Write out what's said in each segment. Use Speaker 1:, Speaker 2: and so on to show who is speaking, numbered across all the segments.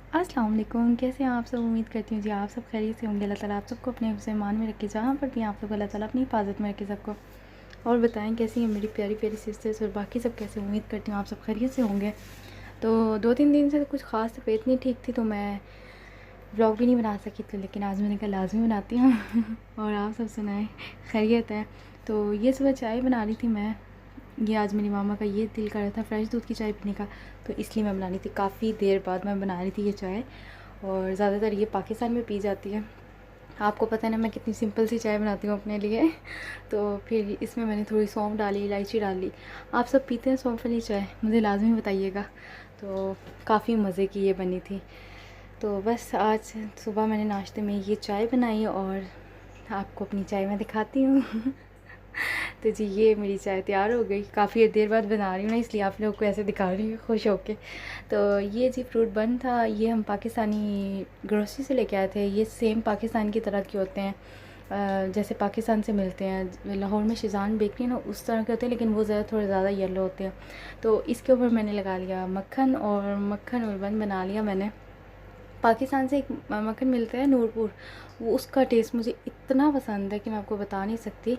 Speaker 1: अस्सलाम वालेकुम, कैसे हैं आप सब। उम्मीद करती हूँ जी आप सब खैरियत से होंगे। अल्लाह ताला आप सबको अपने हिफ्ज़ ईमान में रखे, जहाँ पर भी आप लोग अल्लाह ताला अपनी हिफाजत में रखे सबको। और बताएं कैसी हैं मेरी प्यारी प्यारी सिस्टर्स और बाकी सब कैसे। उम्मीद करती हूँ आप सब खैरियत से होंगे। तो 2-3 दिन से तो कुछ ख़ास तबीयत नहीं ठीक थी, तो मैं व्लॉग भी नहीं बना सकी थी, लेकिन आज मैंने कहा लाजमी बनाती हूँ और आप सब सुनाएं खैरियत है। तो ये सुबह चाय बना रही थी मैं। ये आज मेरी मामा का ये दिल कर रहा था फ्रेश दूध की चाय पीने का, तो इसलिए मैं बना रही थी। काफ़ी देर बाद मैं बना रही थी ये चाय, और ज़्यादातर ये पाकिस्तान में पी जाती है। आपको पता है ना मैं कितनी सिंपल सी चाय बनाती हूँ अपने लिए तो फिर इसमें मैंने थोड़ी सौंफ डाली, इलायची डाली। आप सब पीते हैं सौंफ वाली चाय? मुझे लाजमी बताइएगा। तो काफ़ी मज़े की ये बनी थी। तो बस आज सुबह मैंने नाश्ते में ये चाय बनाई और आपको अपनी चाय मैं दिखाती हूँ तो जी ये मेरी चाय तैयार हो गई। काफ़ी देर बाद बना रही हूँ ना, इसलिए आप लोगों को ऐसे दिखा रही हूँ खुश होके। तो ये जी फ्रूट बन था, ये हम पाकिस्तानी ग्रोसरी से लेके आए थे। ये सेम पाकिस्तान की तरह के होते हैं, जैसे पाकिस्तान से मिलते हैं। लाहौर में शिजान बेकरी ना उस तरह के होते हैं, लेकिन वो थोड़े ज़्यादा येलो होते हैं। तो इसके ऊपर मैंने लगा लिया मक्खन, और मक्खन और बन बना लिया मैंने। पाकिस्तान से एक मक्खन मिलता है नूरपुर, वो उसका टेस्ट मुझे इतना पसंद है कि मैं आपको बता नहीं सकती।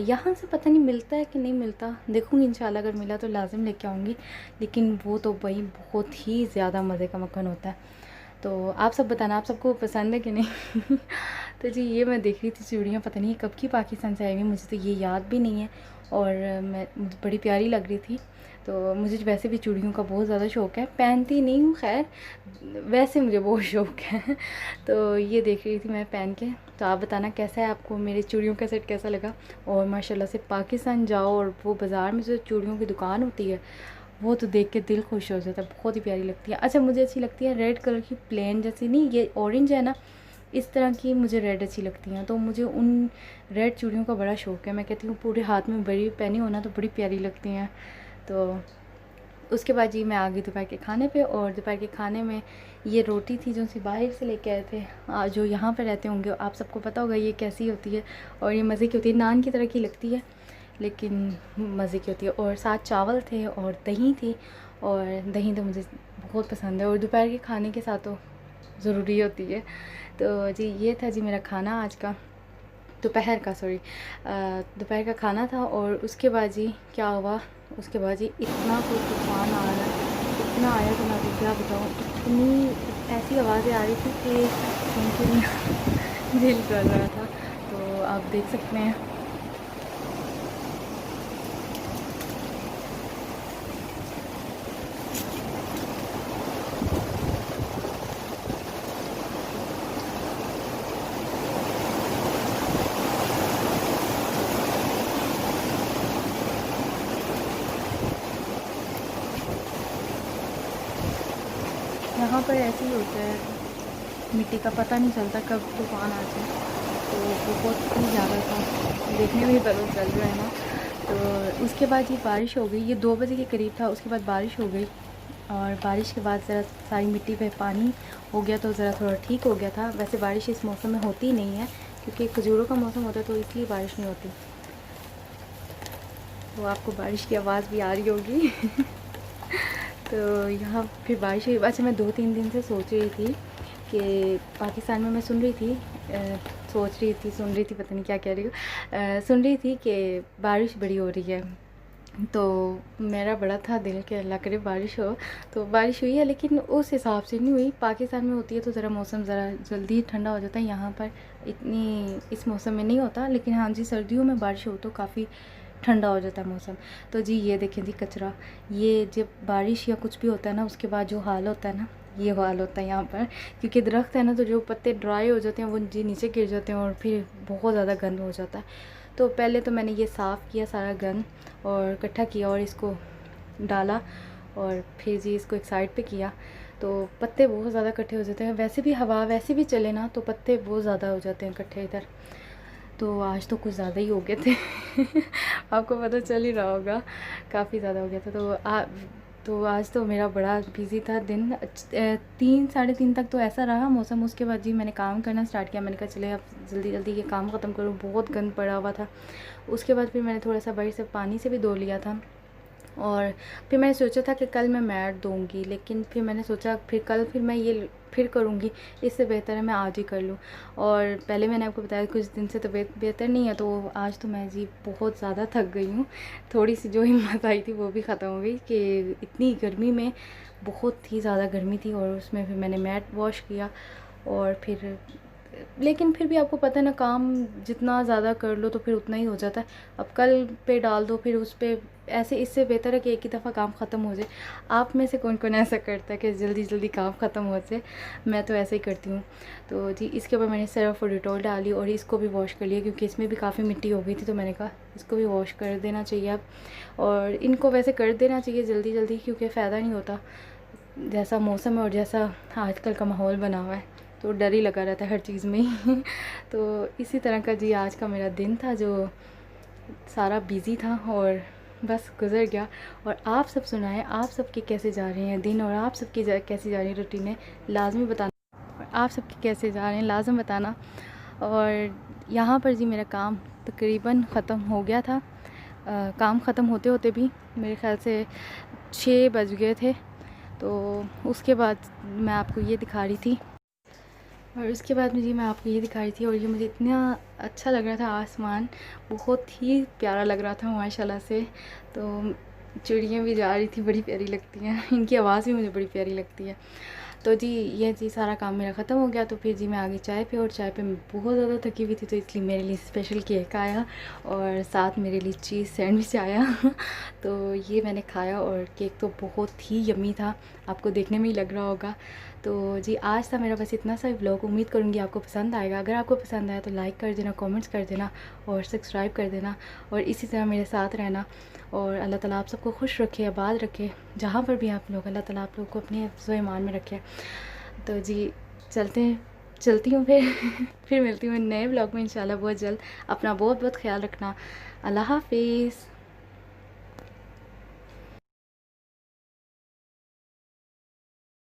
Speaker 1: यहाँ से पता नहीं मिलता है कि नहीं मिलता, देखूँगी इंशाल्लाह, अगर मिला तो लाजिम लेके आऊँगी। लेकिन वो तो भाई बहुत ही ज़्यादा मज़े का मक्खन होता है। तो आप सब बताना, आप सबको पसंद है कि नहीं तो जी ये मैं देख रही थी चूड़ियाँ, पता नहीं कब की पाकिस्तान से आई हुई, मुझे तो ये याद भी नहीं है। और मुझे बड़ी प्यारी लग रही थी। तो मुझे वैसे भी चूड़ियों का बहुत ज़्यादा शौक़ है, पहनती नहीं हूँ खैर, वैसे मुझे बहुत शौक़ है तो ये देख रही थी मैं पहन के। तो आप बताना कैसा है, आपको मेरे चूड़ियों का सेट कैसा लगा। और माशाल्लाह से पाकिस्तान जाओ और वो बाज़ार में जो चूड़ियों की दुकान होती है, वो तो देख के दिल खुश हो जाता है, बहुत ही प्यारी लगती है। अच्छा मुझे अच्छी लगती है रेड कलर की, प्लेन जैसी नहीं, ये ऑरेंज है ना, इस तरह की मुझे रेड अच्छी लगती हैं। तो मुझे उन रेड चूड़ियों का बड़ा शौक़ है। मैं कहती हूँ पूरे हाथ में बड़ी पहनी हो ना तो बड़ी प्यारी लगती हैं। तो उसके बाद जी मैं आ गई दोपहर के खाने पे, और दोपहर के खाने में ये रोटी थी जो सी बाहर से लेके आए थे। जो यहाँ पर रहते होंगे आप सबको पता होगा ये कैसी होती है, और ये मज़े की होती है, नान की तरह की लगती है लेकिन मज़े की होती है। और साथ चावल थे और दही थी, और दही तो मुझे बहुत पसंद है, और दोपहर के खाने के साथ तो ज़रूरी होती है। तो जी ये था जी मेरा खाना आज का, दोपहर का, सॉरी दोपहर का खाना था। और उसके बाद जी क्या हुआ, उसके बाद जी इतना कोई तूफ़ान आ रहा है, इतना आया कि मैं आपको क्या बताऊँ। इतनी ऐसी आवाज़ें आ रही थी कि सुन के मेरा दिल कर रहा था। तो आप देख सकते हैं यहाँ पर ऐसे ही होता है, मिट्टी का पता नहीं चलता कब तूफ़ान आ जाए। तो बहुत ही ज़्यादा था, देखने में ही पता चल रहा है ना। तो उसके बाद ये बारिश हो गई, ये 2 बजे के करीब था। उसके बाद बारिश हो गई, और बारिश के बाद ज़रा सारी मिट्टी पे पानी हो गया, तो ज़रा थोड़ा ठीक हो गया था। वैसे बारिश इस मौसम में होती नहीं है, क्योंकि खजूरों का मौसम होता है, तो इसलिए बारिश नहीं होती। तो आपको बारिश की आवाज़ भी आ रही होगी तो यहाँ फिर बारिश हुई। अच्छा मैं 2-3 दिन से सोच रही थी कि पाकिस्तान में मैं सुन रही थी, सुन रही थी, पता नहीं क्या कह रही हूँ, सुन रही थी कि बारिश बड़ी हो रही है। तो मेरा बड़ा था दिल कि अल्लाह करे बारिश हो। तो बारिश हुई है, लेकिन उस हिसाब से नहीं हुई। पाकिस्तान में होती है तो ज़रा मौसम ज़रा जल्दी ठंडा हो जाता है, यहाँ पर इतनी इस मौसम में नहीं होता। लेकिन हाँ जी सर्दियों में बारिश हो तो काफ़ी ठंडा हो जाता है मौसम। तो जी ये देखें जी कचरा, ये जब बारिश या कुछ भी होता है ना उसके बाद जो हाल होता है ना, ये हाल होता है यहाँ पर। क्योंकि दरख्त है ना, तो जो पत्ते ड्राई हो जाते हैं वो जी नीचे गिर जाते हैं, और फिर बहुत ज़्यादा गंद हो जाता है। तो पहले तो मैंने ये साफ़ किया सारा गंद और इकट्ठा किया और इसको डाला, और फिर जी इसको एक साइड पे किया। तो पत्ते बहुत ज़्यादा इकट्ठे हो जाते हैं, वैसे भी हवा वैसे भी चले ना तो पत्ते बहुत ज़्यादा हो जाते हैं इकट्ठे इधर। तो आज तो कुछ ज़्यादा ही हो गए थे आपको पता चल ही रहा होगा, काफ़ी ज़्यादा हो गया था। तो आज तो मेरा बड़ा बिज़ी था दिन, 3-3:30 तक तो ऐसा रहा मौसम। उसके बाद जी मैंने काम करना स्टार्ट किया। मैंने कहा चले अब जल्दी जल्दी ये काम ख़त्म करूँ, बहुत गंद पड़ा हुआ था। उसके बाद फिर मैंने थोड़ा सा बाहर से पानी से भी धो लिया था, और फिर मैंने सोचा था कि कल मैं मैट दूँगी, लेकिन फिर मैंने सोचा फिर कल फिर मैं ये फिर करूँगी, इससे बेहतर है मैं आज ही कर लूँ। और पहले मैंने आपको बताया कुछ दिन से तबीयत बेहतर नहीं है, तो आज तो मैं जी बहुत ज़्यादा थक गई हूँ। थोड़ी सी जो हिम्मत आई थी वो भी ख़त्म हो गई कि इतनी गर्मी में, बहुत ही ज़्यादा गर्मी थी। और उसमें फिर मैंने मैट वॉश किया और फिर, लेकिन फिर भी आपको पता है ना, काम जितना ज़्यादा कर लो तो फिर उतना ही हो जाता है। अब कल पे डाल दो, फिर उस पे ऐसे, इससे बेहतर है कि एक ही दफ़ा काम ख़त्म हो जाए। आप में से कौन कौन ऐसा करता है कि जल्दी जल्दी काम ख़त्म हो जाए? मैं तो ऐसे ही करती हूँ। तो जी इसके ऊपर मैंने सर्फ और डिटॉल डाली और इसको भी वॉश कर लिया, क्योंकि इसमें भी काफ़ी मिट्टी हो गई थी, तो मैंने कहा इसको भी वॉश कर देना चाहिए अब। और इनको वैसे कर देना चाहिए जल्दी जल्दी, क्योंकि फ़ायदा नहीं होता। जैसा मौसम है और जैसा आजकल का माहौल बना हुआ है, तो डर ही लगा रहता है हर चीज़ में ही। तो इसी तरह का जी आज का मेरा दिन था, जो सारा बिज़ी था और बस गुज़र गया। और आप सब सुनाएं, आप सबके कैसे जा रहे हैं दिन, और आप सबकी कैसी जा रही है रूटीन, लाजमी बताना। और आप सबके कैसे जा रहे हैं लाजम बताना। और यहाँ पर जी मेरा काम तकरीबन ख़त्म हो गया था। काम ख़त्म होते होते भी मेरे ख़्याल से 6 बज गए थे। तो उसके बाद मैं आपको ये दिखा रही थी, और उसके बाद में जी मैं आपको ये दिखा रही थी, और ये मुझे इतना अच्छा लग रहा था, आसमान बहुत ही प्यारा लग रहा था माशाल्लाह से। तो चिड़ियाँ भी जा रही थी, बड़ी प्यारी लगती हैं, इनकी आवाज़ भी मुझे बड़ी प्यारी लगती है। तो जी ये जी सारा काम मेरा ख़त्म हो गया। तो फिर जी मैं आ गई चाय पे, और चाय पे मैं बहुत ज़्यादा थकी हुई थी, तो इसलिए मेरे लिए स्पेशल केक आया और साथ मेरे लिए चीज़ सैंडविच आया। तो ये मैंने खाया, और केक तो बहुत ही यम्मी था, आपको देखने में ही लग रहा होगा। तो जी आज था मेरा बस इतना सा ही व्लॉग, उम्मीद करूँगी आपको पसंद आएगा। अगर आपको पसंद आया तो लाइक कर देना, कमेंट्स कर देना और सब्सक्राइब कर देना, और इसी तरह मेरे साथ रहना। और अल्लाह ताला आप सबको खुश रखे, आबाद रखे, जहाँ पर भी आप लोग, अल्लाह ताला आप लोग को अपने हिफ्ज़-ओ ईमान में रखे। तो जी चलती हूँ फिर। फिर मिलती हूँ नए व्लॉग में इंशाल्लाह बहुत जल्द। अपना बहुत बहुत ख्याल रखना। अल्लाह हाफ़िज़।